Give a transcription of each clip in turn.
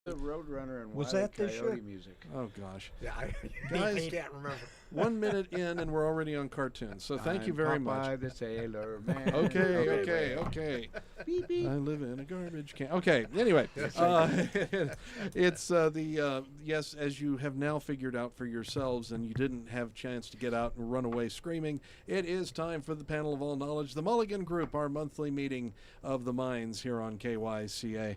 The Roadrunner and Was Wile E. that this Coyote year? music. Oh, gosh. Yeah, I Guys, can't remember. 1 minute in, and we're already on cartoons. So thank you very much. Popeye the Sailor Man. Okay. Beep, beep. I live in a garbage can. Okay, anyway. It's yes, as you have now figured out for yourselves and you didn't have a chance to get out and run away screaming, it is time for the Panel of All Knowledge, the Mulligan Group, our monthly meeting of the minds here on KYCA.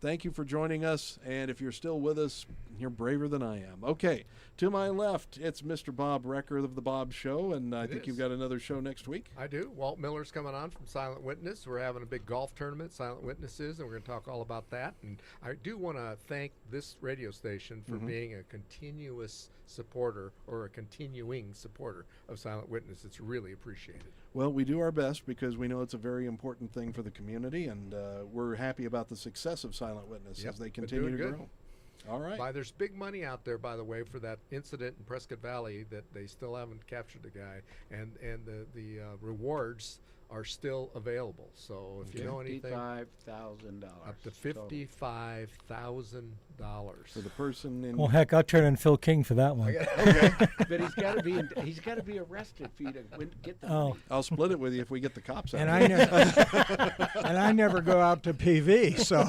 Thank you for joining us, and if you're still with us, you're braver than I am. Okay, to my left, it's Mr. Bob Roecker of The Bob Show, and I think you've got another show next week. I do. Walt Miller's coming on from Silent Witness. We're having a big golf tournament, Silent Witnesses, and we're going to talk all about that. And I do want to thank this radio station for being a continuous supporter or a continuing supporter of Silent Witness. It's really appreciated. Well, we do our best because we know it's a very important thing for the community, and we're happy about the success of Silent Witness as they continue to grow. All right. There's big money out there, by the way, for that incident in Prescott Valley that they still haven't captured the guy, and the rewards are still available. So if you know anything, $55,000. up to $55,000 for the person in. Well, heck, I'll turn in Phil King for that one. Okay. But he's got to be arrested for you to get the Oh. money. I'll split it with you if we get the cops out. And I never go out to PV, so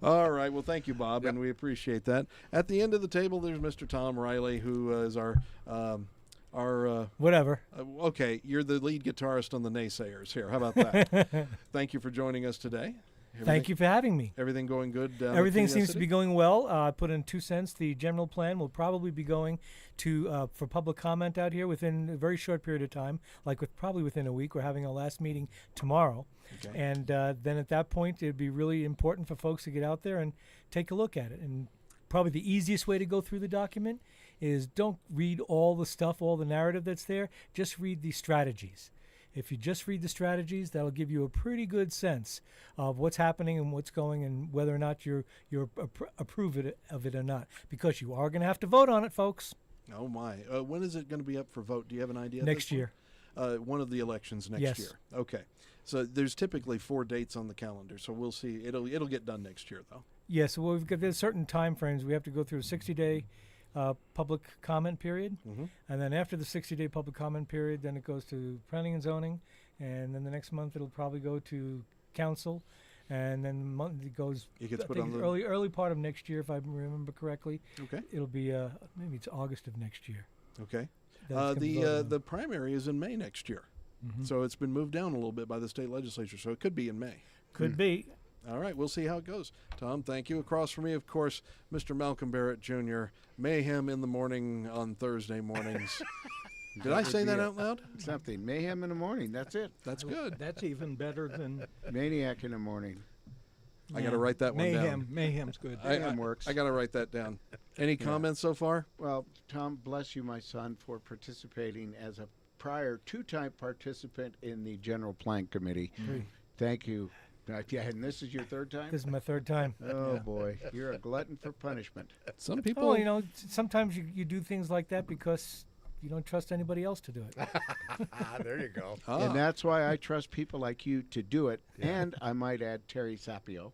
All right. Well, thank you, Bob, and we appreciate that. At the end of the table, there's Mr. Tom Reilly, who is our Whatever. okay, you're the lead guitarist on the Naysayers here. How about that? Thank you for joining us today. Thank you for having me. Everything going good? Everything seems to be going well. I put in 2 cents. The general plan will probably be going to for public comment out here within a very short period of time, probably within a week. We're having our last meeting tomorrow. Okay. And then at that point, it'd be really important for folks to get out there and take a look at it. And probably the easiest way to go through the document is don't read all the stuff, all the narrative that's there. Just read the strategies. If you just read the strategies, that'll give you a pretty good sense of what's happening and what's going and whether or not you're approve of it or not. Because you are going to have to vote on it, folks. Oh, my. When is it going to be up for vote? Do you have an idea? Next year. One of the elections next Yes. year. Okay. So there's typically 4 dates on the calendar, so we'll see. It'll get done next year, though. Yes, well, there's certain time frames. We have to go through a 60-day public comment period. And then after the 60-day public comment period, then it goes to planning and zoning. And then the next month, it'll probably go to council. And then it goes, It gets I put think on the early part of next year, if I remember correctly. Okay. It'll be, maybe it's August of next year. Okay. that it's gonna be voted on. The primary is in May next year. So it's been moved down a little bit by the state legislature, so it could be in May. Could be. All right, we'll see how it goes. Tom, thank you. Across from me, of course, Mr. Malcolm Barrett Jr., Mayhem in the morning on Thursday mornings. Did I say that out loud? Something. Mayhem in the morning. That's it. That's good. that's even better than Maniac in the morning. I got to write that one mayhem. down. Mayhem's good. Mayhem works. I got to write that down. Any comments so far? Well, Tom, bless you, my son, for participating as a prior 2-time participant in the General Plan Committee. Thank you. Yeah, and this is your 3rd time? This is my 3rd time. Oh, boy. You're a glutton for punishment. Some people. Oh, sometimes you do things like that because you don't trust anybody else to do it. There you go. And that's why I trust people like you to do it. And I might add Terry Sapio.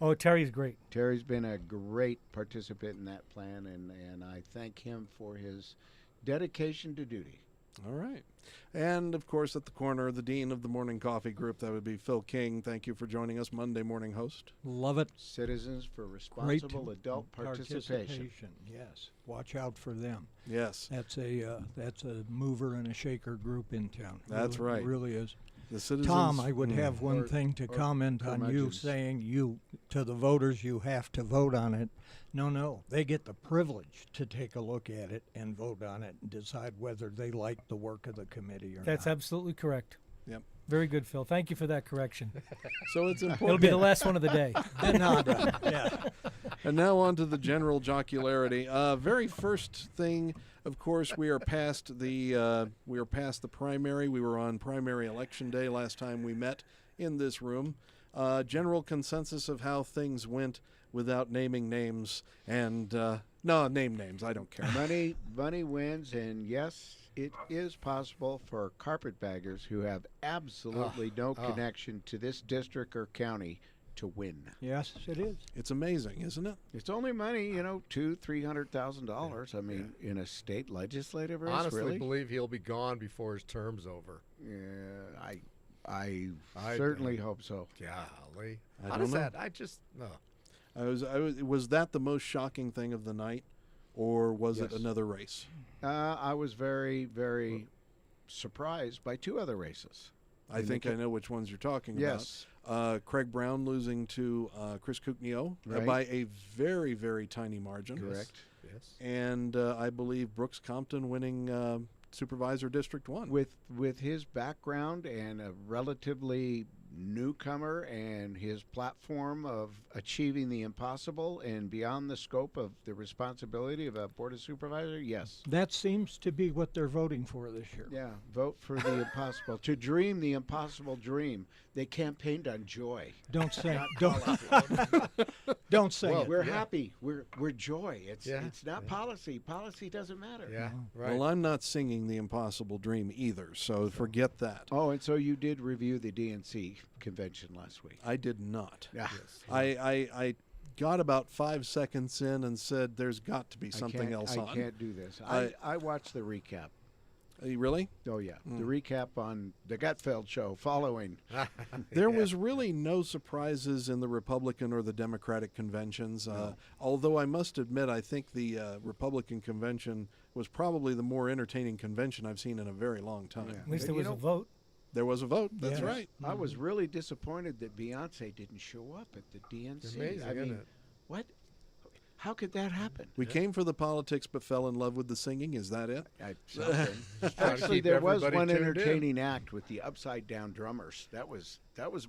Oh, Terry's great. Terry's been a great participant in that plan, and I thank him for his dedication to duty. All right. And, of course, at the corner, the dean of the Morning Coffee Group, that would be Phil King. Thank you for joining us, Monday morning host. Love it. Citizens for Responsible Adult Participation. Yes, watch out for them. Yes. That's a mover and a shaker group in town. That's right. It really is. The citizens. Tom, I would have one Or- thing to or comment on you curmudgeons. saying to the voters you have to vote on it. No, they get the privilege to take a look at it and vote on it and decide whether they like the work of the committee or That's not. absolutely correct. Yep. Very good, Phil. Thank you for that correction. So it's important. It'll be the last one of the day. Yeah. And now on to the general jocularity. Very first thing, of course, we are past the primary. We were on primary election day last time we met in this room. General consensus of how things went without naming names and no, name names. I don't care. Money wins, and yes, it is possible for carpetbaggers who have absolutely no connection to this district or county to win. Yes, it is. It's amazing, isn't it? It's only money, $200,000-$300,000. I mean, in a state legislative race, Honestly, really? believe he'll be gone before his term's over. Yeah, I certainly hope so. Golly, I how don't does know. that? I just no. Was that the most shocking thing of the night, or was it Yes. another race? I was very, very surprised by two other races. I think I know which ones you're talking Yes. about. Craig Brown losing to Chris Kuknio Right. by a very, very tiny margin. Correct. Yes. And I believe Brooks Compton winning Supervisor District 1. With his background and a relatively newcomer and his platform of achieving the impossible and beyond the scope of the responsibility of a board of supervisor, yes. That seems to be what they're voting for this year. Yeah, vote for the impossible. To dream the impossible dream. They campaigned on joy. Don't say Not don't policy. don't say Well, it. We're Yeah. happy. We're joy. It's not Yeah. policy. Policy doesn't matter. Yeah. Right. Well, I'm not singing the impossible dream either, so forget that. Oh, and so you did review the DNC convention last week. I did not. Yeah. Yes. I got about 5 seconds in and said, "There's got to be something else I on." can't do this. I- I watched the recap. Really? Oh yeah, the recap on the Gutfeld show following. There was really no surprises in the Republican or the Democratic conventions. Although I must admit, I think the Republican convention was probably the more entertaining convention I've seen in a very long time. Yeah. At least But there you was a know- vote. There was a vote. That's Yes. right. I was really disappointed that Beyonce didn't show up at the DNC. Amazing, I mean, isn't it? what? How could that happen? We came for the politics but fell in love with the singing. Is that it? Something. Trying to Actually, keep there was everybody one tuned in. entertaining act with the upside down drummers. That was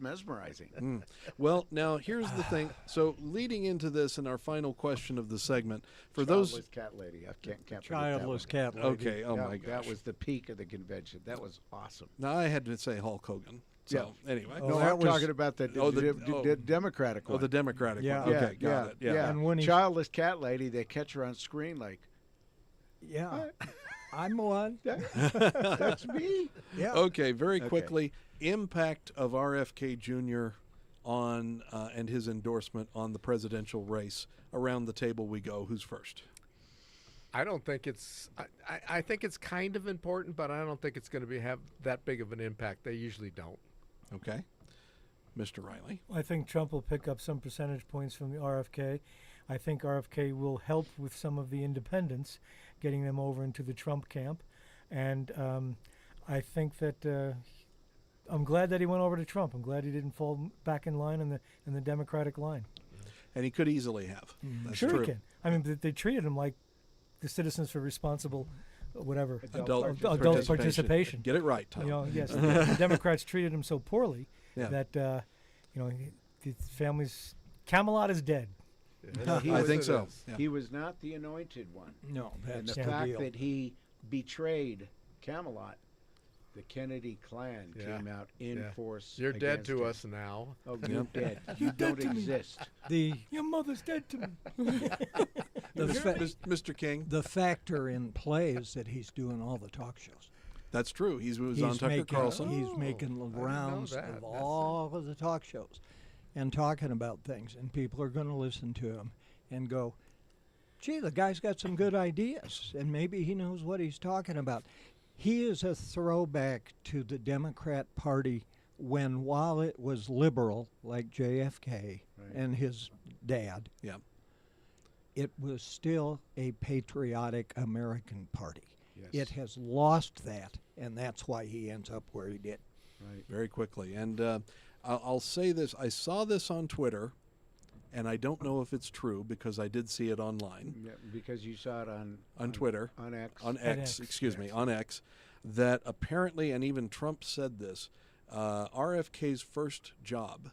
mesmerizing. Well, now here's the thing. So leading into this and our final question of the segment, for those. Childless cat lady. I can't forget Childless that one. cat lady. Okay. Oh That- my gosh. That was the peak of the convention. That was awesome. Now I had to say Hulk Hogan. So anyway. Oh, No, that I'm was- talking about the Democratic one. Oh, the Democratic Yeah. one. Okay, got it. Yeah. And when he- Childless cat lady, they catch her on screen like, Yeah, I'm one. that's me. Yeah. Okay, very Okay. quickly, impact of RFK Jr. on and his endorsement on the presidential race. Around the table we go. Who's first? I don't think it's. I think it's kind of important, but I don't think it's going to have that big of an impact. They usually don't. Okay, Mr. Reilly. I think Trump will pick up some percentage points from the RFK. I think RFK will help with some of the independents, getting them over into the Trump camp. And I think that I'm glad that he went over to Trump. I'm glad he didn't fall back in line in the Democratic line. And he could easily have. That's Sure true. he can. I mean, they treated him like the Citizens for Responsible, whatever, Adult participation. Get it right, Tom. You know, yes, the Democrats treated him so poorly Yeah. that the family's Camelot is dead. He I was- think so. Yeah. He was not the anointed one. No, And that's the the fact deal. that he betrayed Camelot, the Kennedy clan Yeah. came out in Yeah. force. You're dead against to him. us now. Oh, you're dead. You don't exist. the Your mother's dead to me. the, fa- Mr. King. the factor in play is that he's doing all the talk shows. That's true. He was He's on Tucker making, Carlson. He's making the I didn't know rounds that. of That's all of the talk shows and talking about things, and people are going to listen to him and go, gee, the guy's got some good ideas, and maybe he knows what he's talking about. He is a throwback to the Democrat Party when, while it was liberal, like JFK and his dad, Yeah. it was still a patriotic American party. Yes. It has lost that, and that's why he ends up where he did. Right. Very quickly. And I'll say this. I saw this on Twitter, and I don't know if it's true because I did see it online. Yeah, because you saw it on Twitter. on X. On X, X. excuse me, on X, that apparently, and even Trump said this, RFK's first job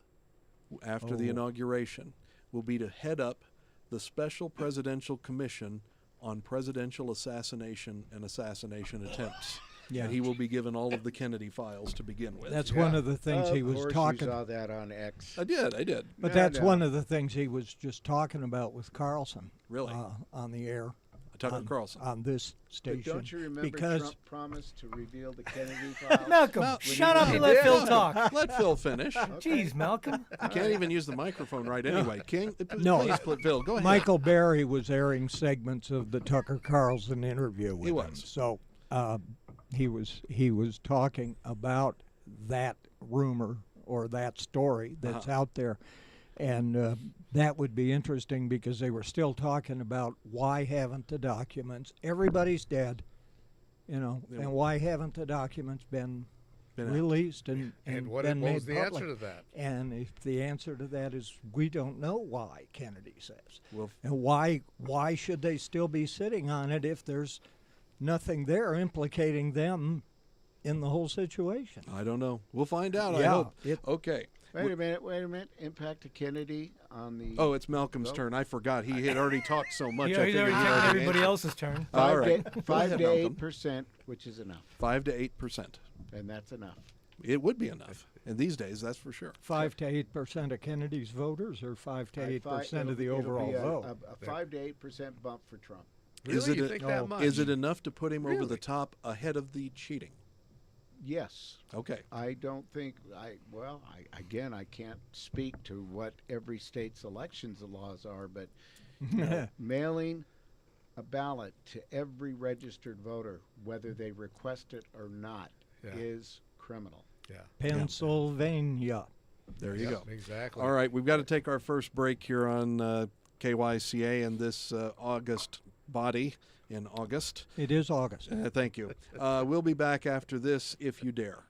after the inauguration will be to head up the Special Presidential Commission on Presidential Assassination and Assassination Attempts. Yeah. And he will be given all of the Kennedy files to begin with. That's one of the things he Of was course talking You saw that on X. I did. But No, that's no. one of the things he was just talking about with Carlson. Really? On the air. Tucker Carlson. on this But station. don't you remember because Trump promised to reveal the Kennedy files? Malcolm, Mal- shut up and let Phil talk. Let Phil finish. Jeez, Malcolm. You can't even use the microphone right anyway. King, No, please, Phil, go ahead. Michael Berry was airing segments of the Tucker Carlson interview with He him. was. So he was talking about that rumor or that story that's out there. And that would be interesting because they were still talking about why haven't the documents, everybody's dead, and why haven't the documents been Been out. released and what been was made the public? answer to that? And if the answer to that is we don't know why, Kennedy says. Well, And why should they still be sitting on it if there's nothing there implicating them in the whole situation? I don't know. We'll find out, I Yeah, hope. it- Okay. Wait a minute. Impact of Kennedy on the. Oh, it's Malcolm's turn. I forgot. He had already talked so much. Yeah, I he's figured already he'd taken already everybody answered. else's turn. All Five right. to, Go ahead, 5 to Malcolm. 8%, which is enough, 5 to 8%. and that's enough. It would be enough. And these days, that's for sure. 5 to 8% of Kennedy's voters, or 5 to 8% of the It'll overall be vote. a 5 to 8% bump for Trump. Is Really? it You think that much? Is it enough to put him over the Really? top ahead of the cheating? Yes. Okay. I don't think I can't speak to what every state's elections laws are, but mailing a ballot to every registered voter, whether they request it or not, is criminal. Yeah. Pennsylvania. There you go. Exactly. All right. We've got to take our first break here on KYCA and this August body in August. It is August. Thank you. We'll be back after this, if you dare.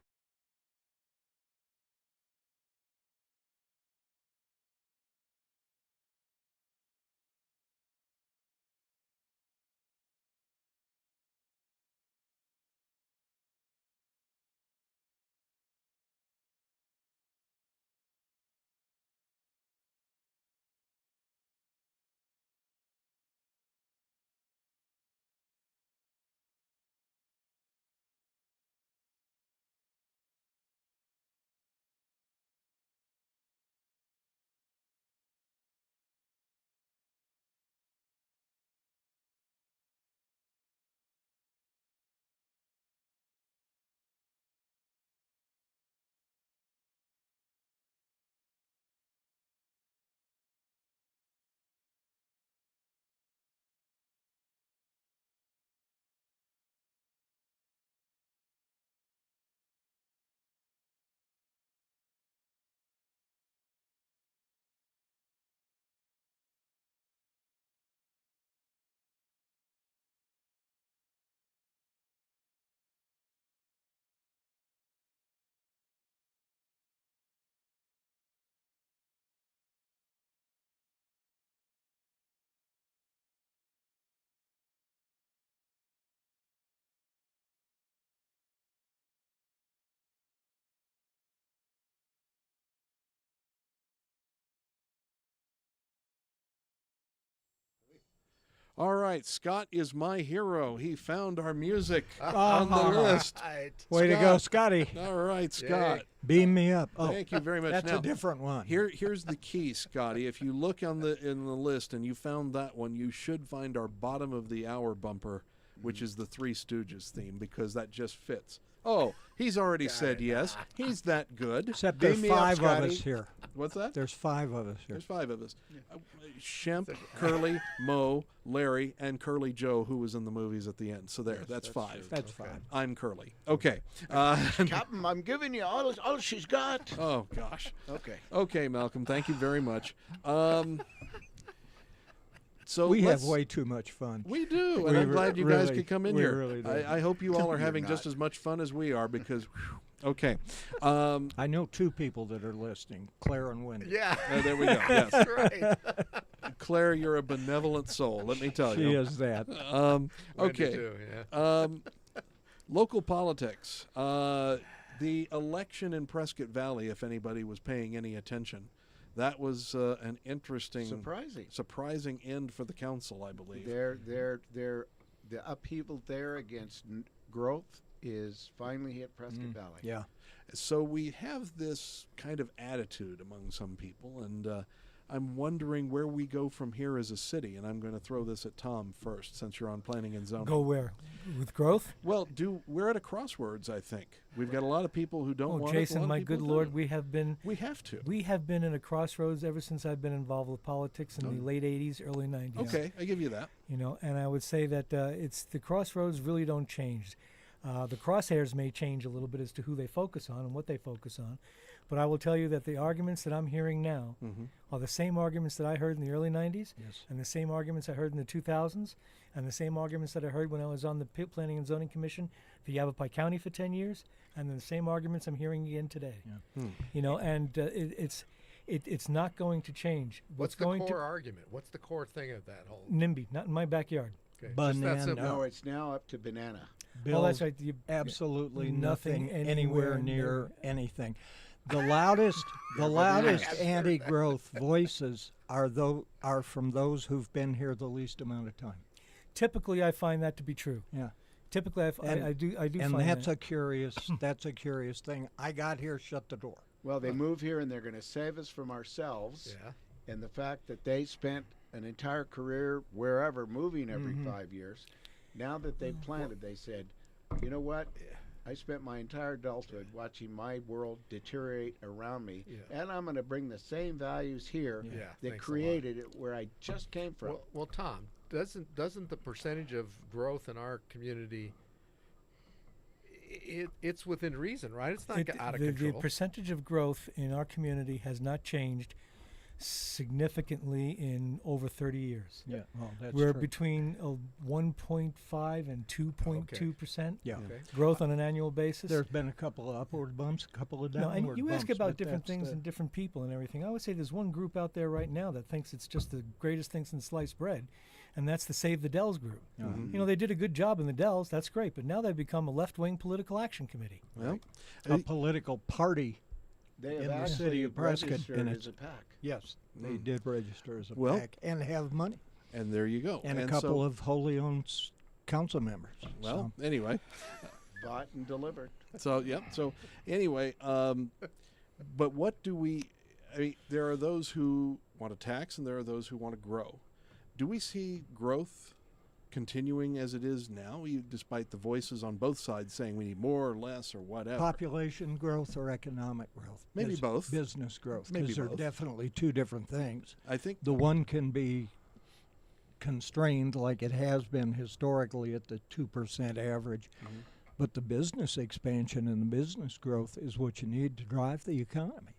All right, Scott is my hero. He found our music on the list. Right. Way to go, Scotty. All right, Scott. Beam me up. Oh, Thank you very much. that's Now, a different one. Here's the key, Scotty. If you look in the list and you found that one, you should find our bottom of the hour bumper, which is the Three Stooges theme, because that just fits. Oh, he's already said yes. He's that good. Except Beam there's me up, 5 of Scotty. us here. What's that? There's 5 of us here. There's 5 of us. Shemp, Curly, Mo, Larry, and Curly Joe, who was in the movies at the end. So there, that's 5. That's 5. I'm Curly. Okay. Captain, I'm giving you all she's got. Oh, gosh. Okay. Okay, Malcolm, thank you very much. So We have let's- way too much fun. We do, We and I'm glad you guys really- could come in we here. really do. I hope you all are You're having just not. as much fun as we are because, whew, okay. I know 2 people that are listening, Claire and Wendy. Yeah. There we go. Yes. That's right. Claire, you're a benevolent soul, let me tell She you. is that. Wendy Okay. too, yeah. Local politics. The election in Prescott Valley, if anybody was paying any attention, that was an interesting, surprising end for the council, I believe. The upheaval there against growth is finally hit Prescott Valley. Yeah. So we have this kind of attitude among some people, and I'm wondering where we go from here as a city, and I'm going to throw this at Tom first, since you're on planning and zoning. Go where? With growth? Well, we're at a crossroads, I think. We've got a lot of people who don't want it. Jason, a lot of my people good who Lord, do. we have been We have to. in a crossroads ever since I've been involved with politics in the late 80s, early 90s. Okay, I give you that. You know, and I would say that it's the crossroads really don't change. The crosshairs may change a little bit as to who they focus on and what they focus on, but I will tell you that the arguments that I'm hearing now are the same arguments that I heard in the early 90s, and the same arguments I heard in the 2000s, and the same arguments that I heard when I was on the Planning and Zoning Commission for Yavapai County for 10 years, and the same arguments I'm hearing again today. You know, and it's not going to change. What's the going core to argument? What's the core thing of that whole? NIMBY, not in my backyard. Okay, just that Banana. simple. No, it's now up to banana. Oh, that's Build right. absolutely Nothing nothing anywhere anywhere near near- anything. The loudest anti-growth voices are from those who've been here the least amount of time. Typically, I find that to be true. Yeah. Typically, I do And find that's that. a curious thing. I got here, shut the door. Well, they move here and they're going to save us from ourselves. Yeah. And the fact that they spent an entire career wherever moving every 5 years, now that they've planted, they said, you know what? I spent my entire adulthood watching my world deteriorate around me, and I'm going to bring the same values here Yeah, that thanks a created it where I just came from. Well, Tom, doesn't the percentage of growth in our community? It's within reason, right? It's not out of control. The percentage of growth in our community has not changed significantly in over 30 years. Yeah, well, that's We're true. between 1.5 and 2.2% Yeah. Okay. growth on an annual basis. There's been a couple of upward bumps, a couple of No, downward and you ask bumps, about but different that's things the- and different people and everything. I would say there's one group out there right now that thinks it's just the greatest thing since sliced bread, and that's the Save the Dells group. You know, they did a good job in the Dells, that's great, but now they've become a left-wing political action committee. Well, a political party. They have in the actually city of Prescott, registered and as a PAC. Yes, they did register as a Well- PAC and have money and there you go. and a so- couple of wholly owned council members. Well, anyway. Bought and delivered. So anyway, but what do we? I mean, there are those who want to tax, and there are those who want to grow. Do we see growth continuing as it is now, despite the voices on both sides saying we need more or less or whatever? Population growth or economic growth? Maybe both. Business growth, Maybe because they're both. definitely two different things. I think The one can be constrained like it has been historically at the 2% average. But the business expansion and the business growth is what you need to drive the economy.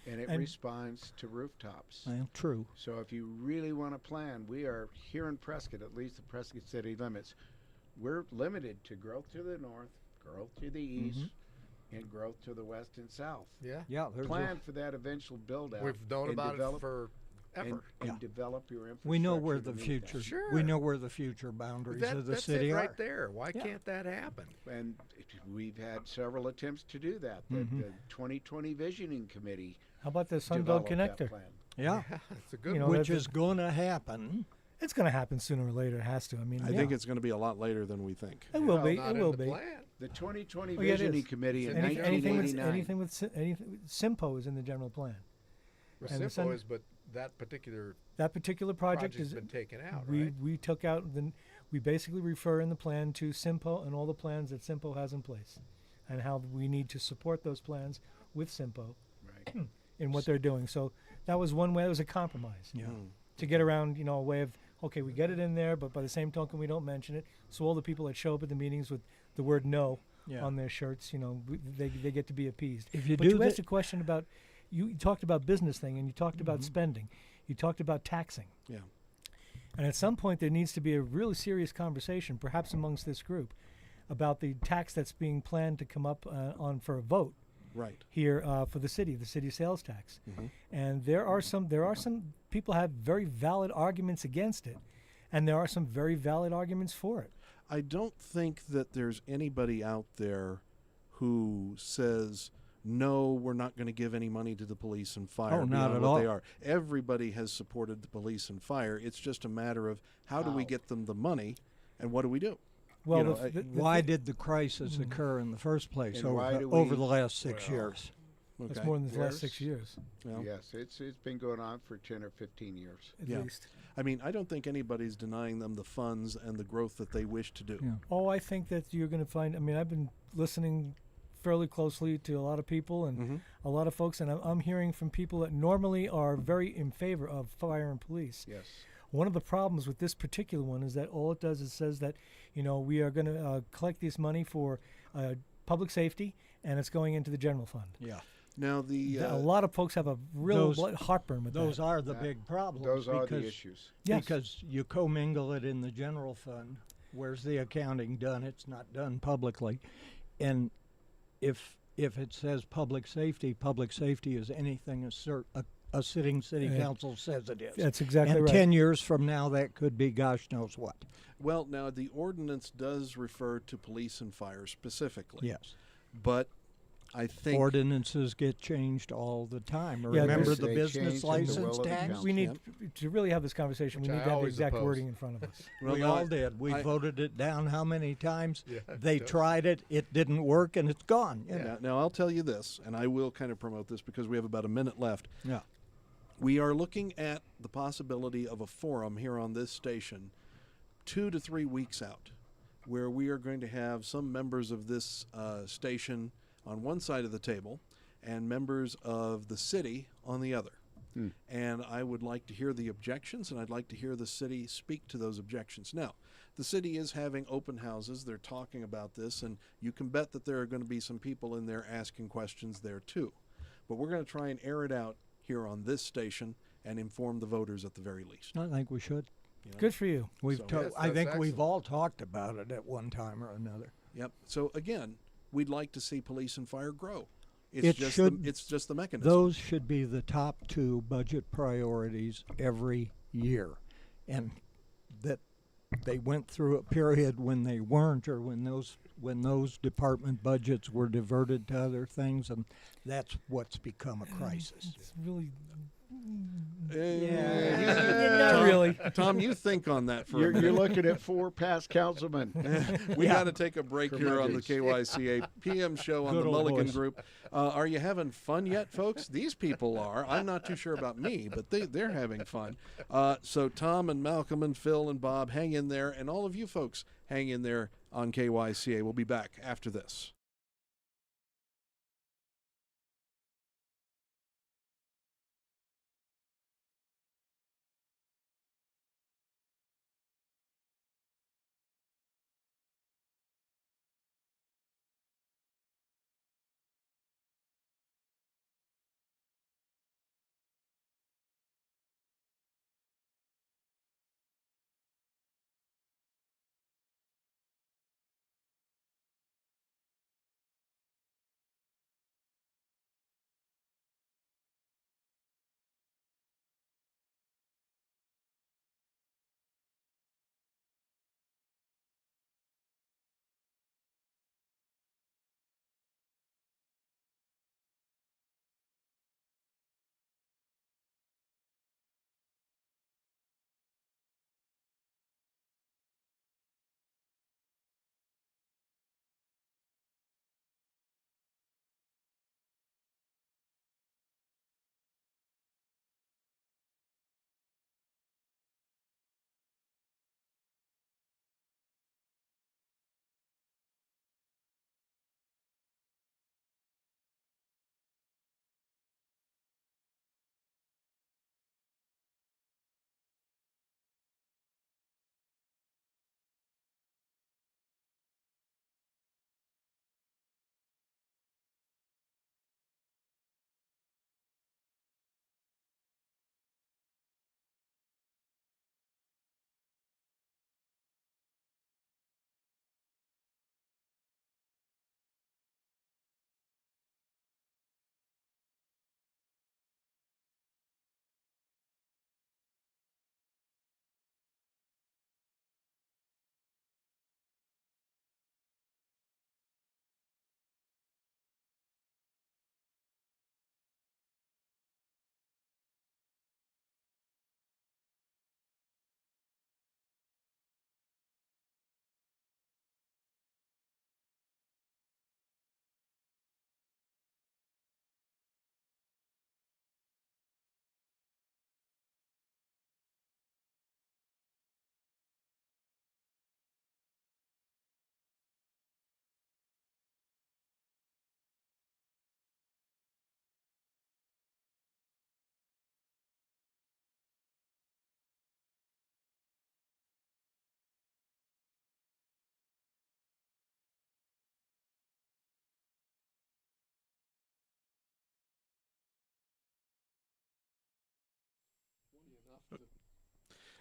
And it And- responds to rooftops. Well, true. So if you really want to plan, we are here in Prescott, at least the Prescott city limits, we're limited to growth to the north, growth to the east, and growth to the west and south. Yeah. Yeah, there's Plan for that eventual build out. We've known and about develop, it forever. and Yeah. develop your infrastructure. we know where to the meet future. that. Sure. We know where the future boundaries of the That's city it are. right there. Why Yeah. can't that happen? And we've had several attempts to do that. The 2020 Visioning Committee How about the Sunbelt developed that Connector? plan. Yeah, It's a good You know, one. which that's is going to happen. It's going to happen sooner or later. It has to. I mean, I think it's going to be a lot later than we think. it will Well, be. not It in will the be. plan. The 2020 Oh, yeah, it Visioning is. Committee in Anything with 1989. anything with SIMPO is in the general plan. And the Simple Sun- is, but that particular That particular project project's is been taken out, we right? we took out we basically refer in the plan to SIMPO and all the plans that SIMPO has in place, and how we need to support those plans with SIMPO Right. in what they're doing. So that was one way. It was a compromise. Yeah. To get around, a way of okay, we get it in there, but by the same token, we don't mention it. So all the people that show up at the meetings with the word "no" Yeah. on their shirts, they get to be appeased. If you But do you the- asked a question about you talked about business thing, and you talked about spending. You talked about taxing. Yeah. And at some point, there needs to be a really serious conversation, perhaps amongst this group, about the tax that's being planned to come up on for a vote Right. here for the city sales tax. And there are some people have very valid arguments against it, and there are some very valid arguments for it. I don't think that there's anybody out there who says, no, we're not going to give any money to the police and fire Oh, not beyond at what they all. are. Everybody has supported the police and fire. It's just a matter of how do we How? get them the money, and what do we do? Well, know, the I- the Why thing- did the crisis occur in the first place And why over, do over we- the last 6 well, years? That's Okay. more than the last 6 years, Well, Yes, it's been going on for 10 or 15 years. at Yeah. least. I mean, I don't think anybody's denying them the funds and the growth that they wish to do. Yeah. Oh, I think that you're going to find. I mean, I've been listening fairly closely to a lot of people and Mhm. a lot of folks, and I'm hearing from people that normally are very in favor of fire and police. Yes. One of the problems with this particular one is that all it does is says that, we are going to collect this money for public safety, and it's going into the general fund. Yeah. Now the A lot of folks have a real those- heartburn with Those that. are the That- big problems. Those are the because- issues. Yes. Because you commingle it in the general fund. Where's the accounting done? It's not done publicly. And if it says public safety is anything a sitting city Yeah. council says it is. That's exactly and right. 10 years from now, that could be gosh knows what. well, now the ordinance does refer to police and fire specifically. Yes. But I think Ordinances get changed all the time. Yeah, Remember there's- the They business change in the license will of the tax? council. We need to really have this conversation. Which we I need to have the always exact oppose. wording in front of us. well, We now, all did. We I- voted it down how many times? Yeah, They don't- tried it. It didn't work, and it's gone. you know. Now I'll tell you this, and I will kind of promote this because we have about a minute left. Yeah. We are looking at the possibility of a forum here on this station 2 to 3 weeks out, where we are going to have some members of this station on one side of the table and members of the city on the other. And I would like to hear the objections, and I'd like to hear the city speak to those objections. Now, the city is having open houses. They're talking about this, and you can bet that there are going to be some people in there asking questions there too. But we're going to try and air it out here on this station and inform the voters at the very least. I think we should. you know? Good for you. We've So- Yes, I that's think we've excellent. all talked about it at one time or another. Yep. So again, we'd like to see police and fire grow. It's It just should- it's just the mechanism. Those should be the top two budget priorities every year. And that they went through a period when they weren't, or when those department budgets were diverted to other things, and that's what's become a crisis. It's really Yeah. not really. Tom, you think on that for a You're minute. looking at 4 past councilmen. We got to take a break here on the Tremendous. KYCA PM show on Good the old Mulligan boys. Group. Are you having fun yet, folks? These people are. I'm not too sure about me, but they're having fun. So Tom and Malcolm and Phil and Bob, hang in there, and all of you folks, hang in there on KYCA. We'll be back after this.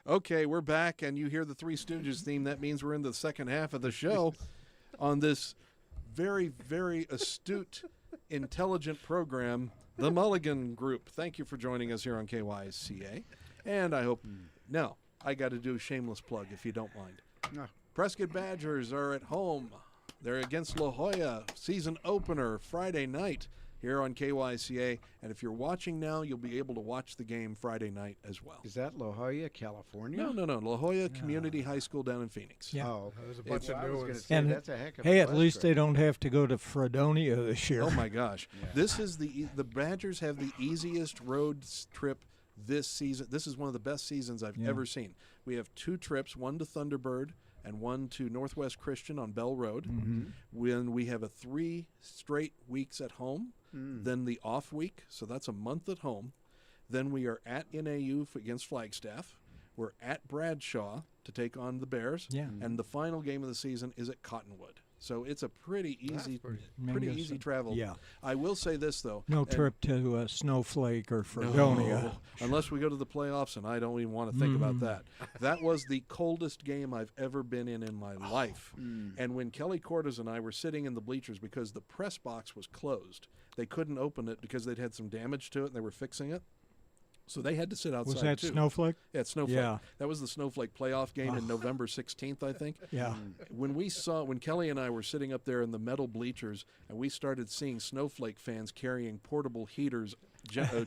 Okay, we're back, and you hear the Three Stooges theme. That means we're in the second half of the show on this very, very astute, intelligent program, the Mulligan Group. Thank you for joining us here on KYCA. And I hope... Now, I got to do a shameless plug, if you don't mind. No. Prescott Badgers are at home. They're against La Jolla, season opener, Friday night here on KYCA. And if you're watching now, you'll be able to watch the game Friday night as well. Is that La Jolla, California? No. La Jolla Community High School down in Phoenix. Yeah. Oh, There's a bunch well, of I new was gonna ones. say, And that's a heck of Hey, a at bus least they trip. don't have to go to Fredonia this year. Oh my gosh. Yeah. This is the Badgers have the easiest road trip this season. This is one of the best seasons I've ever seen. We have 2 trips, one to Thunderbird and one to Northwest Christian on Bell Road. When we have 3 straight weeks at home, then the off week, so that's a month at home. Then we are at NAU against Flagstaff. We're at Bradshaw to take on the Bears. Yeah. And the final game of the season is at Cottonwood. So it's a pretty easy, pretty Tremendous. easy travel. Yeah. I will say this though. No and- trip to Snowflake or Fredonia. No, unless we go to the playoffs, and I don't even want to think about that. That was the coldest game I've ever been in my life. And when Kelly Cordes and I were sitting in the bleachers because the press box was closed, they couldn't open it because they'd had some damage to it and they were fixing it. So they had to sit outside Was that too. Snowflake? Yeah, it's Snowflake. Yeah. That was the Snowflake playoff game in November 16th, I think. Yeah. When Kelly and I were sitting up there in the metal bleachers and we started seeing Snowflake fans carrying portable heaters,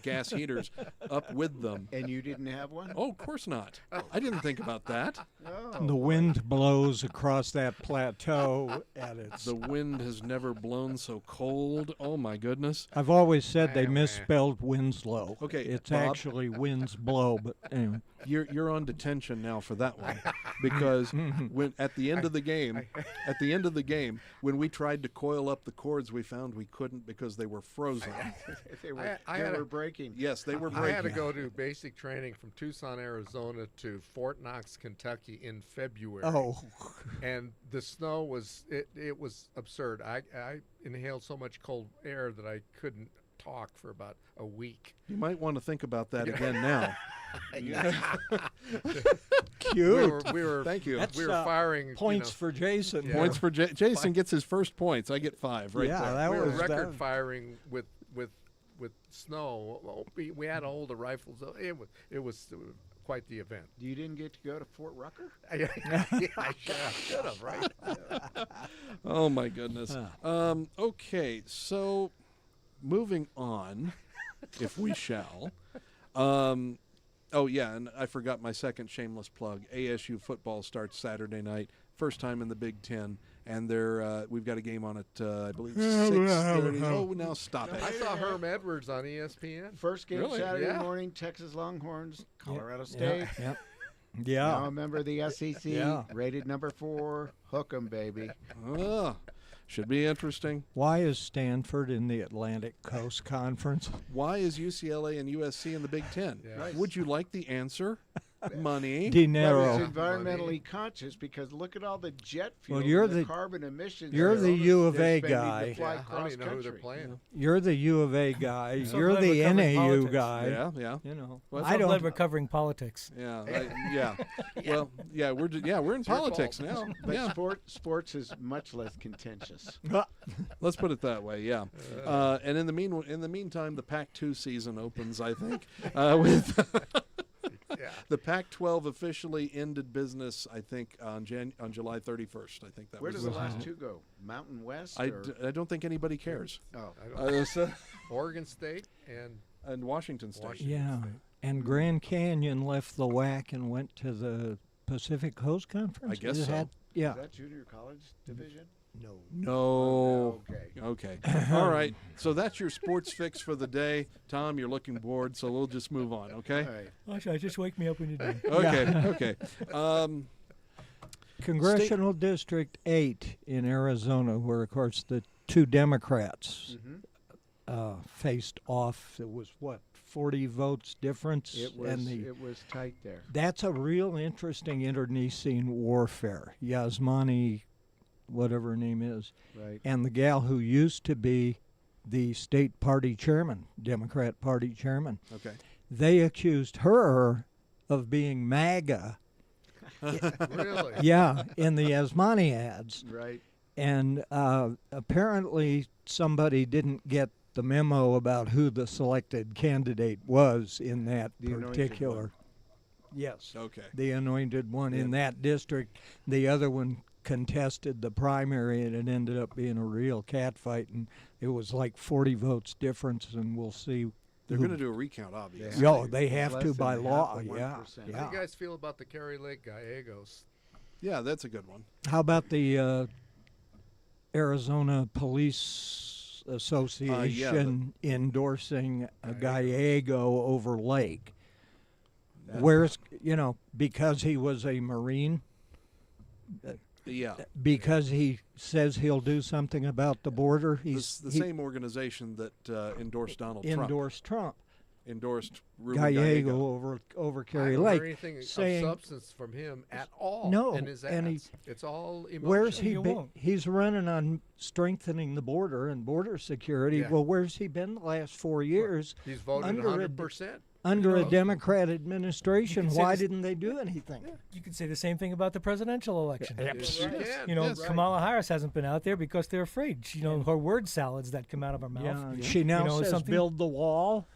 gas heaters, up with them. And you didn't have one? Oh, of course not. I didn't think about that. Oh, The wind blows across that plateau, and it's. The wind has never blown so cold. Oh, my goodness. I've always said they Man, misspelled Winslow. Okay, It's Bob. actually winds blow, but anyway. You're on detention now for that one, because when at the end of the game, when we tried to coil up the cords, we found we couldn't because they were frozen. they were, I they had were a- breaking. Yes, they were I had to breaking. go to basic training from Tucson, Arizona to Fort Knox, Kentucky in February. Oh, And the snow was it was absurd. I inhaled so much cold air that I couldn't talk for about a week. You might want to think about that again now. cute. We were Thank you. That's, we were firing Points for Jason. Yeah. Points for Jason gets his first points. I get 5 right Yeah, there. that we were was record that. firing with snow. Well, we had to hold the rifles. It was quite the event. You didn't get to go to Fort Rucker? I should have, right? Oh my goodness. Okay, so moving on, if we shall. Oh yeah, and I forgot my second shameless plug. ASU football starts Saturday night, first time in the Big Ten, and we've got a game on at I believe 6:30. Oh, now stop it. I saw Herm Edwards on ESPN. First game Really? Saturday Yeah. morning, Texas Longhorns, Colorado State. Yep. Now Yeah. a member of the SEC, Yeah. rated number 4. Hook 'em, baby. Should be interesting. Why is Stanford in the Atlantic Coast Conference? Why is UCLA and USC in the Big Ten? Yeah. Would you like the answer? Money. But Dinero. it's environmentally conscious because look at all the jet fuel, Well, you're and the the- carbon emissions. You're that the U of they're A spending to guy. fly Yeah, I don't even know who they're cross-country. playing. You're the U of A guy. So You're glad the we're covering NAU politics. guy. Yeah. You know, Well, I I'm glad don't. we're covering politics. Yeah. Well, yeah, we're in It's your politics fault. now. But Yeah. sports is much less contentious. Let's put it that way. Yeah. And in the meantime, the Pac-2 season opens. I think with Yeah. the Pac-12 officially ended business. I think on July 31st. I think that Where was. do the last 2 go? Mountain West? I or? don't think anybody cares. Oh, I don't, So- Oregon State and and Washington State. Washington. Yeah. And Grand Canyon left the WAC and went to the Pacific Coast Conference. I guess It so. had- yeah. is that junior college division? No. No. Okay. Okay. All right. So that's your sports fix for the day. Tom, you're looking bored, so we'll just move on, okay? All right. Actually, just wake me up when you're done. Okay. Congressional District 8 in Arizona, where, of course, the 2 Democrats faced off. It was, 40 votes difference? It was and it was tight there. that's a real interesting internecine warfare. Yasmani, whatever her name is, Right. and the gal who used to be the state party chairman, Democrat Party chairman, Okay. they accused her of being MAGA. Really? Yeah, in the Asmani ads. Right. And apparently somebody didn't get the memo about who the selected candidate was in that The anointed particular. one. Yes, Okay. the anointed one in Yeah. that district. The other one contested the primary, and it ended up being a real catfight. And it was like 40 votes difference, and we'll see. They're who- going to do a recount, obviously. Yo, they It's have less to than by half law. of Yeah, 1%. How yeah. do you guys feel about the Kerry Lake Gallegos? Yeah, that's a good one. How about the Arizona Police Association endorsing a Gallego over Lake? Where's, because he was a Marine, Yeah. because he says he'll do something about the border, The he same organization that endorsed Donald Trump endorsed Trump. endorsed Ruben Gallego Gallego. over I Kerry haven't Lake. heard anything saying, of substance from him at all No, in his and ads. It's all emotion. Where's he You been? won't. He's running on strengthening the border and border security. Yeah. Well, where's he been the last 4 years? He's voted under a 100%. Under a know, Democrat administration, You could say why this- didn't they do anything? You could say the same thing about the presidential election. Yes, you Yes. can. You know, Yes. Kamala Harris hasn't been out there because they're afraid. Her word salads that come out of her mouth. Yeah, she now You know, says something- build the wall.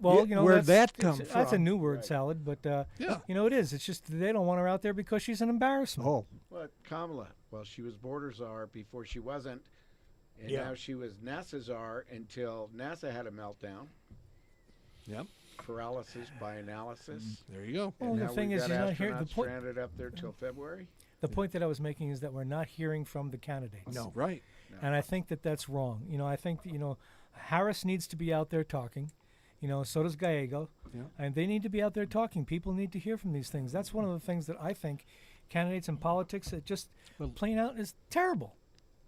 Well, Where'd that's, that come That's a from? new word salad, but Yeah. it is. It's just they don't want her out there because she's an embarrassment. Oh, Well, Kamala, well, she was border czar before she wasn't, and Yeah. now she was NASA czar until NASA had a meltdown, Yep. paralysis by analysis. There you go. Well, And the now thing we've is, got you're not hearing the astronauts point. stranded up there till February. The point that I was making is that we're not hearing from the candidates. No. Right. And I think that that's wrong. I think that, Harris needs to be out there talking. So does Gallego. Yeah. And they need to be out there talking. People need to hear from these things. That's one of the things that I think candidates in politics that just plain out is terrible.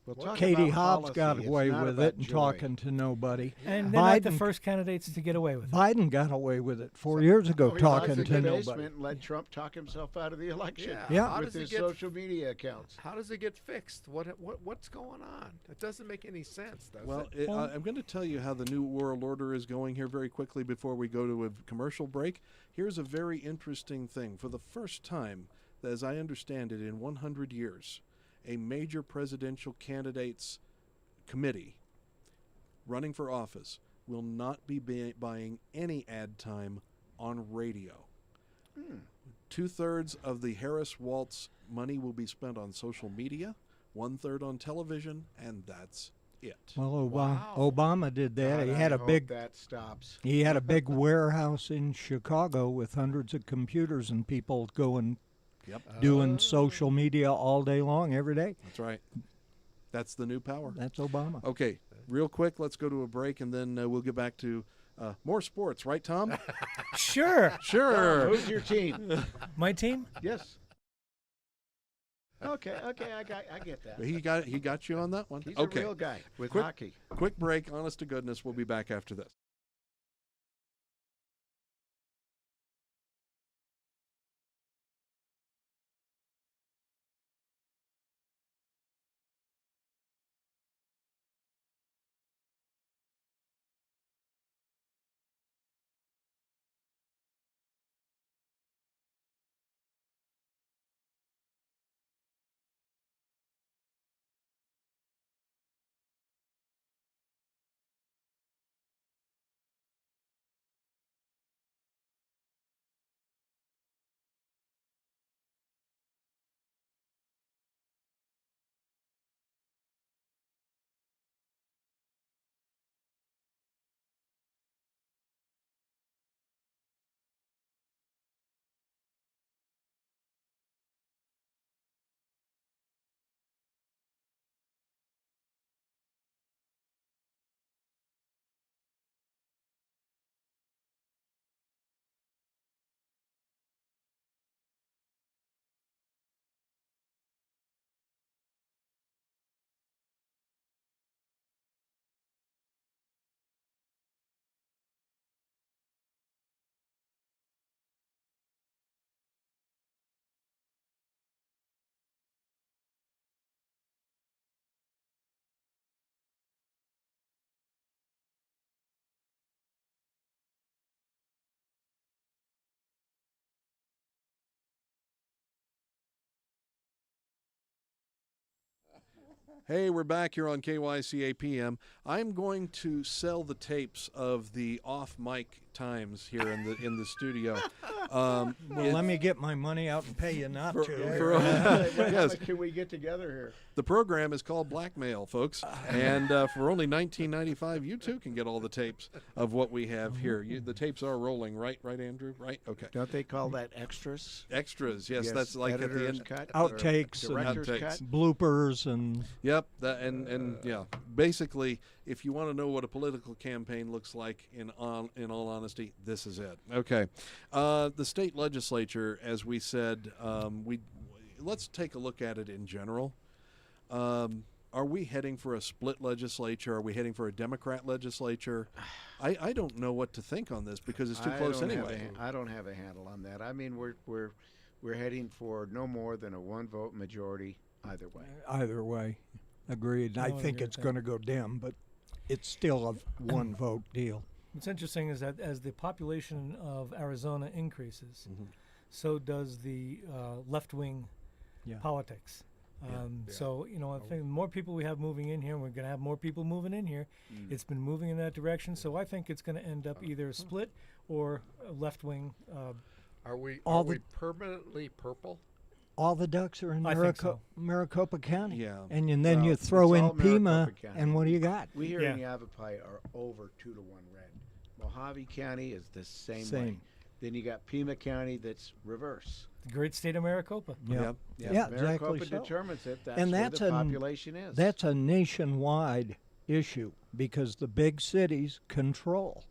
Well, talk Katie about Hobbs policy, got it's away not with about it and joy. talking to nobody. And they're not the Biden- first candidates to get away with it. Biden got away with it 4 years ago, Oh, he talking locked to in the nobody. basement and let Trump talk himself out of the election. Yeah. How With does it his get social media accounts. How does it get fixed? What's going on? It doesn't make any sense, does Well, it? I'm going to tell you how the New World Order is going here very quickly before we go to a commercial break. Here's a very interesting thing. For the first time, as I understand it, in 100 years, a major presidential candidates committee running for office will not be buying any ad time on radio. 2/3 of the Harris Waltz money will be spent on social media, 1/3 on television, and that's it. Well, Wow. Obama did that. God, He had I a hope big that stops. He had a big warehouse in Chicago with hundreds of computers and people going Yep. doing social media all day long, every day. That's right. That's the new power. That's Obama. Okay, real quick, let's go to a break, and then we'll get back to more sports, right, Tom? Sure. Sure. Who's your team? My team? Yes. Okay, I get that. He got you on that one. He's Okay, a real guy with Quick- hockey. quick break. Honest to goodness, we'll be back after this. Hey, we're back here on KYCAPM. I'm going to sell the tapes of the off-mic times here in the studio. Well, let me get my money out and pay you not to. Yes. Can we get together here? The program is called Blackmail, folks, and for only $19.95, you too can get all the tapes of what we have here. The tapes are rolling, right, Andrew? Right? Okay. Don't they call that extras? Extras, yes, that's like at the editor's end. cut, Outtakes or and director's outtakes. cut. Bloopers and Yep, and yeah, basically, if you want to know what a political campaign looks like, in all honesty, this is it. Okay, the state legislature, as we said, let's take a look at it in general. Are we heading for a split legislature? Are we heading for a Democrat legislature? I don't know what to think on this because it's too close anyway. I don't have a handle on that. I mean, we're heading for no more than a one-vote majority either way. either way. Agreed. I would think agree it's with going to go dim, but it's still a one vote deal. What's interesting is that as the population of Arizona increases, so does the left-wing Yeah. politics. So, I think the more people we have moving in here, and we're going to have more people moving in here, it's been moving in that direction. So I think it's going to end up either a split or a left-wing. Are we All are we the- permanently purple? All the ducks are in I think so. Maricopa County. Yeah. And then Well, you throw it's in all Pima, Maricopa County. and what do you got? We here Yeah. in Yavapai are over 2-1 red. Mojave County is the same way. Same. Then you got Pima County that's reverse. The great state of Maricopa. Yep. Yeah, exactly Maricopa so. determines it. That's And where that's the population is. That's a nationwide issue because the big cities control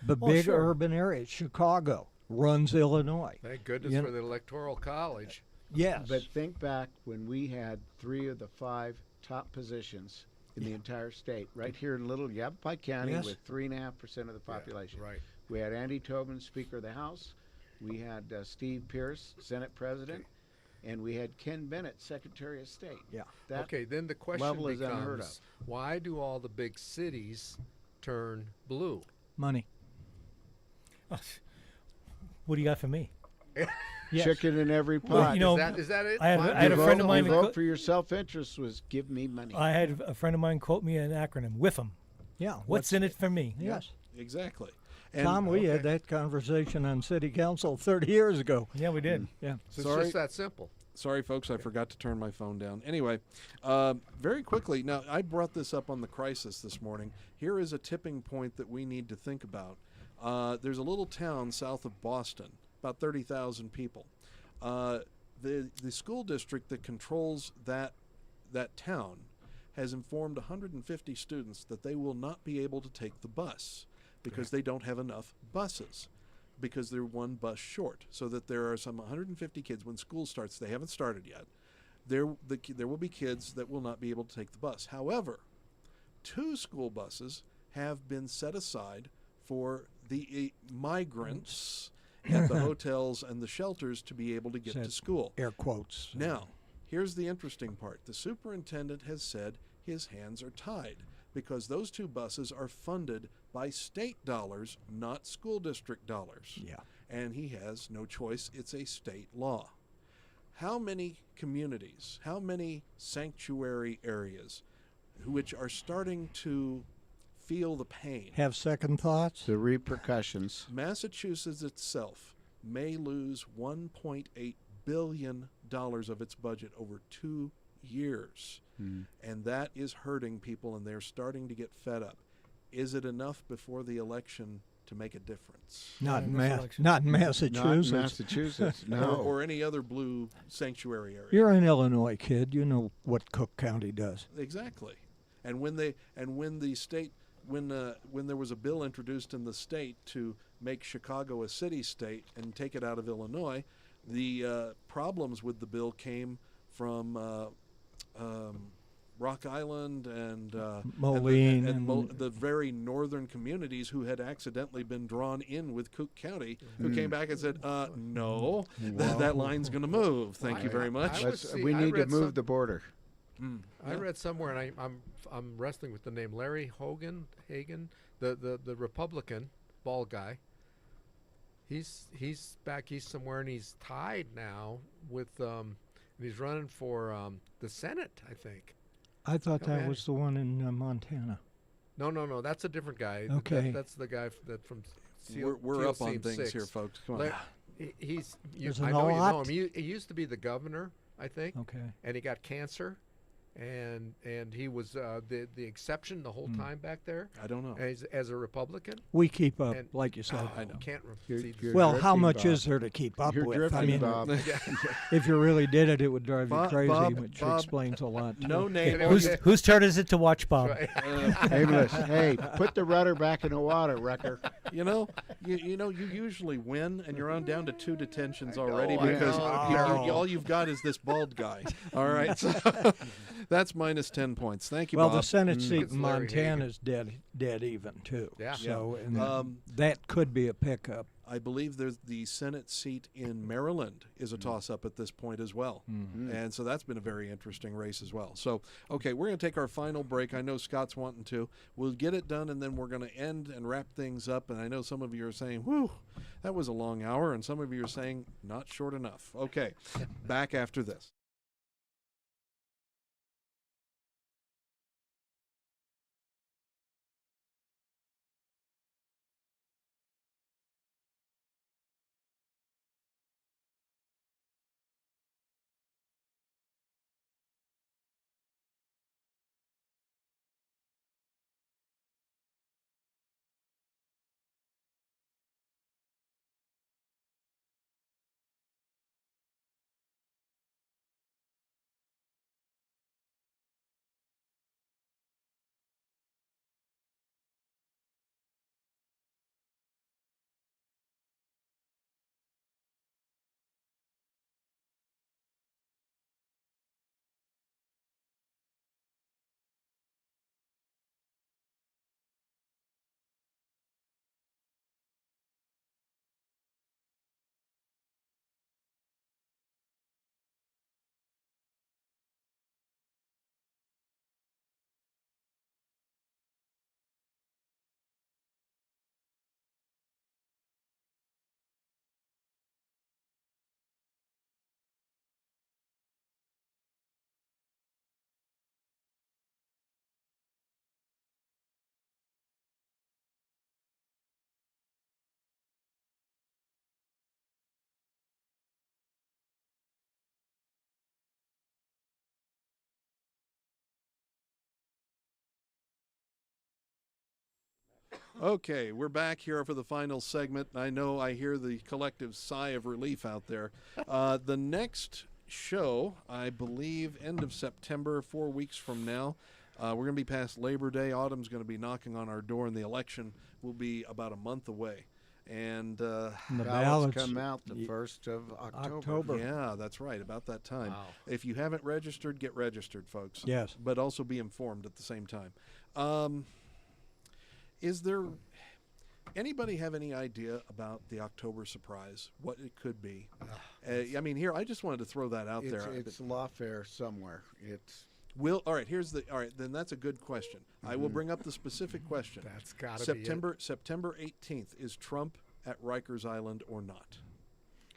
the Oh, big sure. urban areas. Chicago runs Illinois. Thank goodness You for know- the Electoral College. Yes. But think back when we had 3 of the 5 top positions in the entire state, right here in little Yavapai County Yes. with 3.5% of the population. Right. We had Andy Tobin, Speaker of the House. We had Steve Pierce, Senate President. And we had Ken Bennett, Secretary of State. Yeah. That Okay, then the question level is unheard becomes, why do all the big cities turn blue? Money. What do you got for me? Yes. chicken in every Well, pot. you know, Is that it? I had- Fine. I had a Your friend of vote- mine your that vote co- for your self-interest was give me money. I had a friend of mine quote me an acronym, WIFM. Yeah. What's in it for me? Yes. Exactly. And Tom, we had that conversation on City Council 30 years ago. Yeah, we did. Yeah. So Sorry. it's just that simple. Sorry, folks, I forgot to turn my phone down. Anyway, very quickly, now I brought this up on the crisis this morning. Here is a tipping point that we need to think about. There's a little town south of Boston, about 30,000 people. The school district that controls that town has informed 150 students that they will not be able to take the bus because they don't have enough buses, because they're one bus short. So that there are some 150 kids when school starts. They haven't started yet. There will be kids that will not be able to take the bus. However, 2 school buses have been set aside for the migrants at the hotels and the shelters to be able to get to Said school. Air quotes. Now, here's the interesting part. The superintendent has said his hands are tied because those 2 buses are funded by state dollars, not school district dollars. Yeah. And he has no choice. It's a state law. How many communities, how many sanctuary areas which are starting to feel the pain? Have second thoughts? The repercussions. Massachusetts itself may lose $1.8 billion of its budget over 2 years. And that is hurting people, and they're starting to get fed up. Is it enough before the election to make a difference? Not in, in this election. not in Not Massachusetts. in Massachusetts, no. Or any other blue sanctuary area. You're an Illinois kid. You know what Cook County does. Exactly. And when there was a bill introduced in the state to make Chicago a city state and take it out of Illinois, the problems with the bill came from Rock Island and Moline and the very northern communities who had accidentally been drawn in with Cook County, who came back and said, "No, that line's going to move. Thank you very much." We need to move the border. I read somewhere, and I'm wrestling with the name Larry Hagen, the Republican bald guy. He's back east somewhere, and he's tied now with and he's running for the Senate, I think. I thought Come that at was the one in Montana. No. That's a different guy. Okay. That's the guy that from. We're up on Team things 6. here, folks. Come on. He's. There's I an know you know lot. him. He used to be the governor, I think, Okay. and he got cancer, and he was the exception the whole time back there. I don't know. As a Republican. We keep up, And- like you said. I know. Can't You're- see you're Well, how drifting, much Bob. is there to keep up You're with? drifting, I mean, Bob. if you really did it, it would drive you Bob- crazy, Bob- which Bob- explains a lot. No too. name. Whose turn is it to watch Bob? Hey, listen, hey, put the rudder back in the water, Roecker. You know, you usually win, and you're on down to 2 detentions already I because know. all you've got is this bald guy. All right, so that's minus 10 points. Thank you, Well, Bob. the Senate seat It's in Larry Montana's dead even too. Yeah. So and Um, that could be a pickup. I believe there's the Senate seat in Maryland is a toss-up at this point as well. And so that's been a very interesting race as well. So, okay, we're going to take our final break. I know Scott's wanting to. We'll get it done, and then we're going to end and wrap things up. And I know some of you are saying, whew, that was a long hour, and some of you are saying, not short enough. Okay, back after this. Okay, we're back here for the final segment. I know I hear the collective sigh of relief out there. The next show, I believe, end of September, 4 weeks from now. We're going to be past Labor Day. Autumn's going to be knocking on our door, and the election will be about a month away. And And the Ballots ballots come out the y- 1st of October. October. yeah, that's right, about that time. Wow. If you haven't registered, get registered, folks. Yes. But also be informed at the same time. Is there anybody have any idea about the October surprise? What it could be? I mean, here I just wanted to throw that out there. It's lawfare somewhere. It's All right. Then that's a good question. I will bring up the specific question. That's got to September 18th. Is Trump at Rikers Island or not?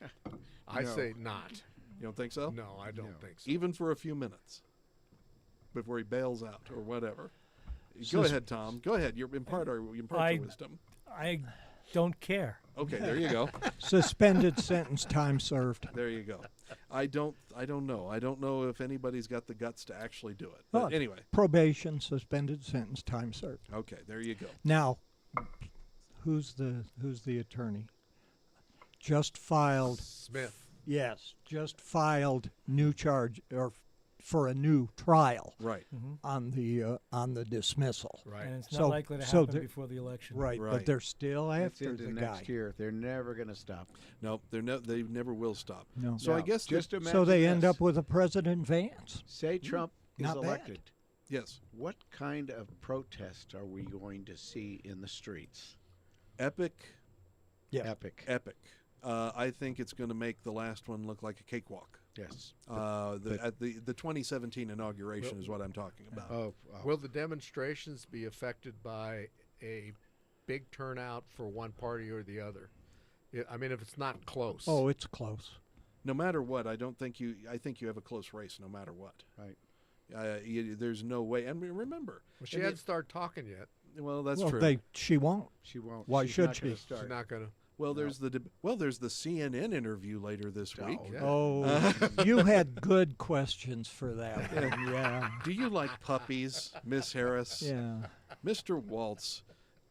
be it. I No. say not. You don't think so? No, I don't No. think so. Even for a few minutes before he bails out or whatever. Go Sus- ahead, Tom. Go ahead. Impart your wisdom. I don't care. Okay, there you go. Suspended sentence, time served. There you go. I don't know. I don't know if anybody's got the guts to actually do it. But Well, anyway, Probation, suspended sentence, time served. okay, there you go. Now, who's the attorney? Just filed. Smith. Yes, just filed new charge or for a new trial Right. on the dismissal. Right. And it's not So- likely to so happen there- before the election. Right, Right. but they're still it's after into the next guy. year. They're never going to stop. No, they never will stop. No. So I Now, guess just imagine So they end this. up with a President Vance. Say Trump is Not bad. elected. yes, What kind of protest are we going to see in the streets? epic. Yeah. Epic. I think it's going to make the last one look like a cakewalk. Yes. At the 2017 inauguration is what I'm talking about. Will the demonstrations be affected by a big turnout for one party or the other? I mean, if it's not close. Oh, it's close. No matter what, I think you have a close race no matter what. Right. There's no way. And remember, Well, she hadn't started talking yet. well, that's well, true. she won't. She won't. Why She's should not gonna she? start. She's not going to. Well, there's the CNN interview later this week. Yeah. Oh, you had good questions for that one. Yeah. Do you like puppies, Miss Harris? Yeah. Mr. Waltz,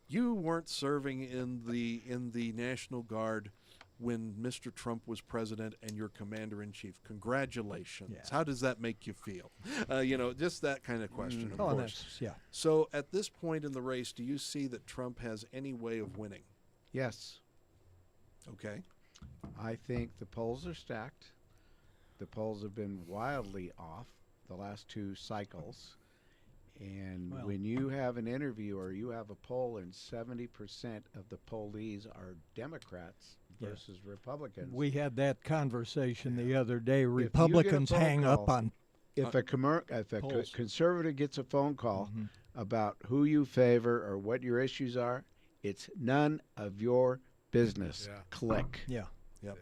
you weren't serving in the National Guard when Mr. Trump was president and you're commander in chief. Congratulations. Yeah. How does that make you feel? Just that kind of question, of Oh, course. that's, yeah. So at this point in the race, do you see that Trump has any way of winning? Yes. Okay. I think the polls are stacked. The polls have been wildly off the last two cycles. And Well- when you have an interview or you have a poll and 70% of the pollees are Democrats Yeah. versus Republicans, We had that conversation the other day. get a Republicans phone hang up call- on. if a polls. conservative gets a phone call Mhm. about who you favor or what your issues are, it's none of your business. Yeah. Click. Yeah. Yep.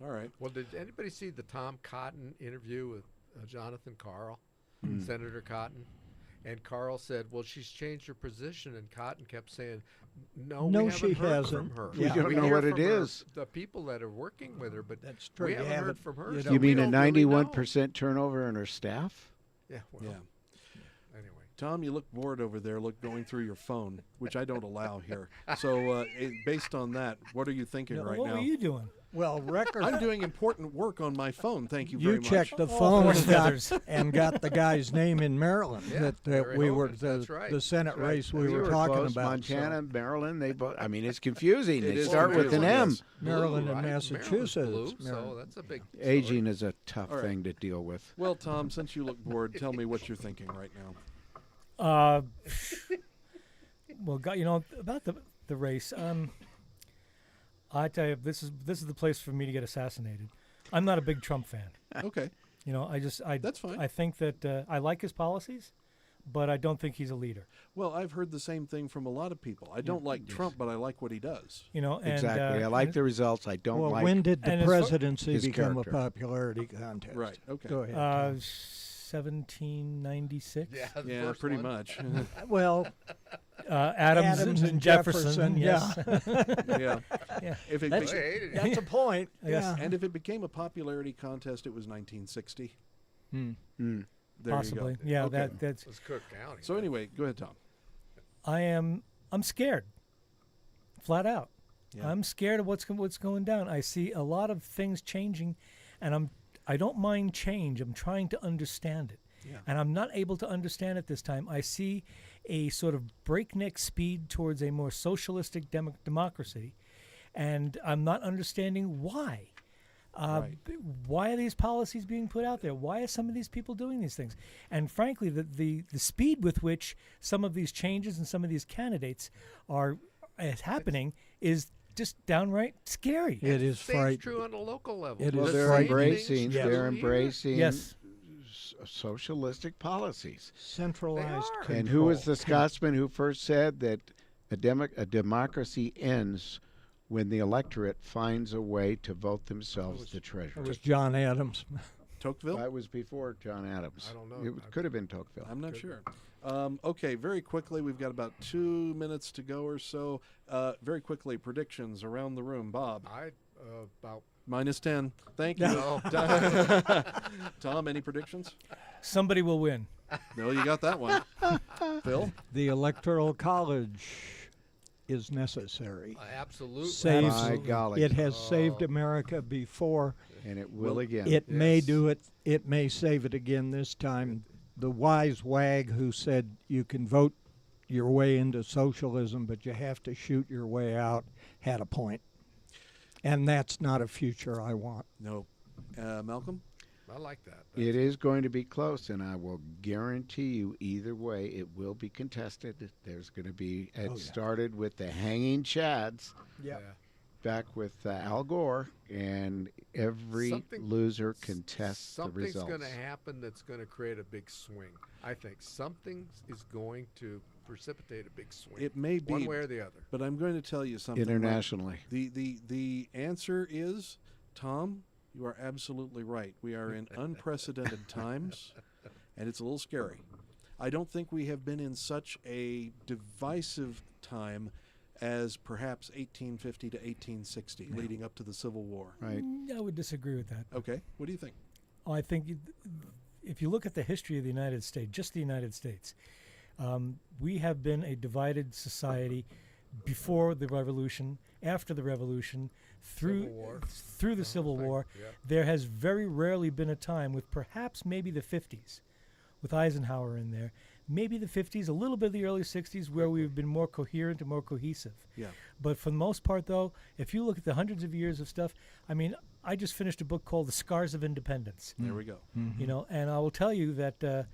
Yeah. All right. Well, did anybody see the Tom Cotton interview with Jonathan Karl, Mm. Senator Cotton? And Karl said, "Well, she's changed her position," and Cotton kept saying, "No, No, we she haven't heard hasn't. from her. We don't know hear what it from her, is." the people that are working with her, but That's true. we You haven't heard haven't- from her. you so don't- You we mean a don't really 91% turnover in her staff? know. Yeah. Well, Yeah. Anyway. Tom, you look bored over there, going through your phone, which I don't allow here. So, based on that, what are you thinking No, right what now? were you doing? Well, Record. I'm doing important work on my phone. Thank you very You much. checked the Oh, phone horse and got, feathers. and got the guy's name in Maryland Yeah, that Larry we were Hogan, that's right. the Senate That's right. race we You were talking close. about. Montana, Maryland, they both. I mean, it's confusing. It They is start with an confusing, M. yes. Maryland Blue, and right? Massachusetts. Maryland's blue, so Maryland. that's a big story. Aging is a tough All right. thing to deal with. Well, Tom, since you look bored, tell me what you're thinking right now. Well, about the race. I tell you, this is the place for me to get assassinated. I'm not a big Trump fan. Okay, That's fine. I think that I like his policies, but I don't think he's a leader. Well, I've heard the same thing from a lot of people. I don't like Trump, but I like what he does. And, Exactly. I like the results. I don't Well, like. when did and the as far- presidency his become character. a popularity contest? Right, okay. Go ahead. 1796. Yeah, the Yeah, first pretty one. much. Well, Adams and Jefferson. Yes. Yeah. Yeah. If it That's- be- Hey, hey, that's a point. Yes. Yeah. and if it became a popularity contest, it was 1960. Hmm. Mm. There Possibly. you go. Yeah. Okay. That's. it was Cook County. So anyway, go ahead, Tom. I'm scared. Flat out. Yeah. I'm scared of what's going down. I see a lot of things changing, and I don't mind change. I'm trying to understand it. Yeah. And I'm not able to understand it this time. I see a sort of breakneck speed towards a more socialistic democracy, and I'm not understanding why. Right. Why are these policies being put out there? Why are some of these people doing these things? And frankly, the speed with which some of these changes and some of these candidates are happening is just downright scary. It is Same frightening. true on a local level. It Well, is they're frightening. embracing. Yes. They're embracing. Yes. Socialistic policies. Centralized are. control. And who was the Scotsman who first said that a democracy ends when the electorate finds a way to vote themselves the It treasurer? was John Adams. Tocqueville? That was before John Adams. I don't know. It could have been Tocqueville. I'm not sure. Okay, very quickly, we've got about 2 minutes to go or so. Very quickly, predictions around the room. Bob, About -10. Thank you. No. Tom, any predictions? Somebody will win. No, you got that one. Phil? The Electoral College is necessary. absolutely. Saves, By golly. it has saved America before. And it will again. It may Yes. do it. It may save it again this time. The wise wag who said you can vote your way into socialism, but you have to shoot your way out, had a point. And that's not a future I want. No. Malcolm? I like that. It is going to be close, and I will guarantee you either way it will be contested. There's going to be, it Oh, yeah. started with the hanging chads Yeah. back with Al Gore, and every Something- loser contests the Something's results. going to happen that's going to create a big swing. I think something is going to precipitate a big swing. It may be, one way or the other. but I'm going to tell you something. Internationally. The answer is, Tom, you are absolutely right. We are in unprecedented times, and it's a little scary. I don't think we have been in such a divisive time as perhaps 1850 to 1860, leading up to the Civil War. Right. I would disagree with that. Okay, what do you think? I think if you look at the history of the United States, just the United States, we have been a divided society before the Revolution, after the Revolution, through the Civil War. Yep. There has very rarely been a time, with perhaps maybe the 50s, with Eisenhower in there, maybe the 50s, a little bit of the early 60s, where we've been more coherent and more cohesive. Yeah. But for the most part, though, if you look at the hundreds of years of stuff, I mean, I just finished a book called The Scars of Independence. There we go. You know, and I will tell you that the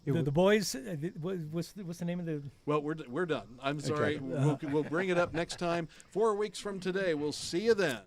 boys, what's the name of the? Well, we're done. I'm sorry. We'll bring it up next time. 4 weeks from today. We'll see you then.